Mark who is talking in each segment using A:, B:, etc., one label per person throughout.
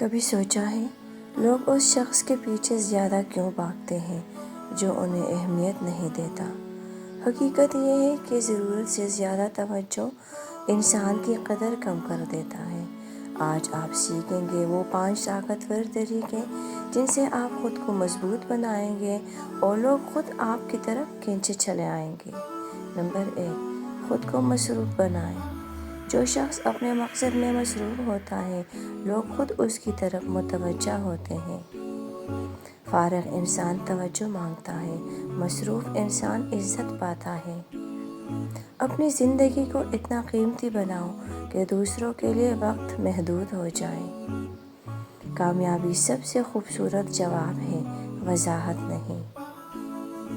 A: کبھی سوچا ہے لوگ اس شخص کے پیچھے زیادہ کیوں بھاگتے ہیں جو انہیں اہمیت نہیں دیتا؟ حقیقت یہ ہے کہ ضرورت سے زیادہ توجہ انسان کی قدر کم کر دیتا ہے۔ آج آپ سیکھیں گے وہ 5 طاقتور طریقے جن سے آپ خود کو مضبوط بنائیں گے اور لوگ خود آپ کی طرف کھینچے چلے آئیں گے۔ نمبر 1، خود کو مصروف بنائیں۔ جو شخص اپنے مقصد میں مصروف ہوتا ہے لوگ خود اس کی طرف متوجہ ہوتے ہیں۔ فارغ انسان توجہ مانگتا ہے، مصروف انسان عزت پاتا ہے۔ اپنی زندگی کو اتنا قیمتی بناؤ کہ دوسروں کے لیے وقت محدود ہو جائے۔ کامیابی سب سے خوبصورت جواب ہے، وضاحت نہیں۔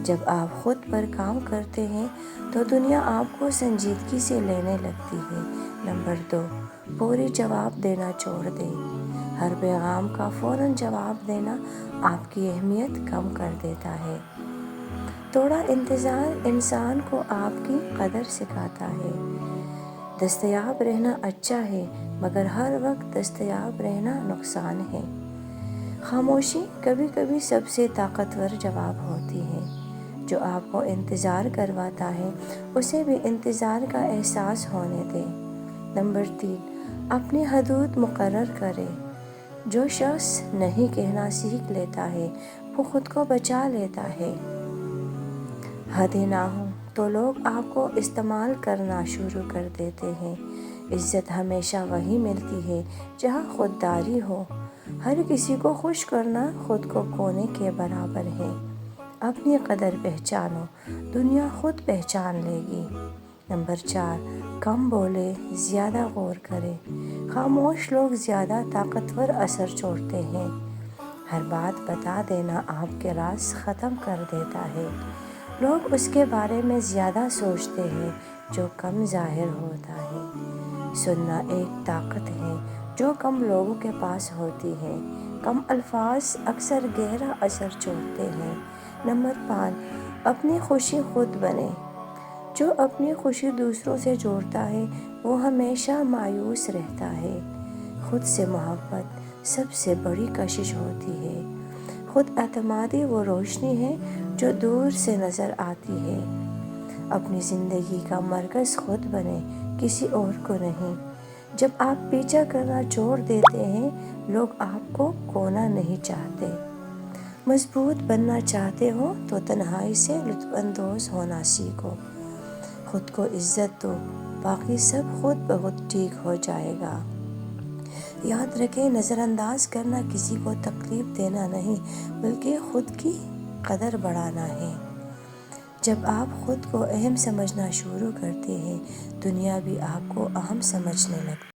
A: جب آپ خود پر کام کرتے ہیں تو دنیا آپ کو سنجیدگی سے لینے لگتی ہے۔ نمبر 2، فوری جواب دینا چھوڑ دیں۔ ہر پیغام کا فوراً جواب دینا آپ کی اہمیت کم کر دیتا ہے۔ تھوڑا انتظار انسان کو آپ کی قدر سکھاتا ہے۔ دستیاب رہنا اچھا ہے مگر ہر وقت دستیاب رہنا نقصان ہے۔ خاموشی کبھی کبھی سب سے طاقتور جواب ہوتی ہے۔ جو آپ کو انتظار کرواتا ہے اسے بھی انتظار کا احساس ہونے دیں۔ نمبر 3، اپنی حدود مقرر کریں۔ جو شخص نہیں کہنا سیکھ لیتا ہے وہ خود کو بچا لیتا ہے۔ حدیں نہ ہوں تو لوگ آپ کو استعمال کرنا شروع کر دیتے ہیں۔ عزت ہمیشہ وہیں ملتی ہے جہاں خودداری ہو۔ ہر کسی کو خوش کرنا خود کو کھونے کے برابر ہے۔ اپنی قدر پہچانو، دنیا خود پہچان لے گی۔ نمبر 4، کم بولے، زیادہ غور کرے۔ خاموش لوگ زیادہ طاقتور اثر چھوڑتے ہیں۔ ہر بات بتا دینا آپ کے راز ختم کر دیتا ہے۔ لوگ اس کے بارے میں زیادہ سوچتے ہیں جو کم ظاہر ہوتا ہے۔ سننا ایک طاقت ہے جو کم لوگوں کے پاس ہوتی ہے۔ کم الفاظ اکثر گہرا اثر چھوڑتے ہیں۔ نمبر 5، اپنی خوشی خود بنیں۔ جو اپنی خوشی دوسروں سے جوڑتا ہے وہ ہمیشہ مایوس رہتا ہے۔ خود سے محبت سب سے بڑی کشش ہوتی ہے۔ خود اعتمادی وہ روشنی ہے جو دور سے نظر آتی ہے۔ اپنی زندگی کا مرکز خود بنیں، کسی اور کو نہیں۔ جب آپ پیچھا کرنا چھوڑ دیتے ہیں لوگ آپ کو کھونا نہیں چاہتے۔ مضبوط بننا چاہتے ہو تو تنہائی سے لطف اندوز ہونا سیکھو۔ خود کو عزت دو، باقی سب خود بخود ٹھیک ہو جائے گا۔ یاد رکھیں نظر انداز کرنا کسی کو تکلیف دینا نہیں بلکہ خود کی قدر بڑھانا ہے۔ جب آپ خود کو اہم سمجھنا شروع کرتے ہیں دنیا بھی آپ کو اہم سمجھنے لگتی ہے۔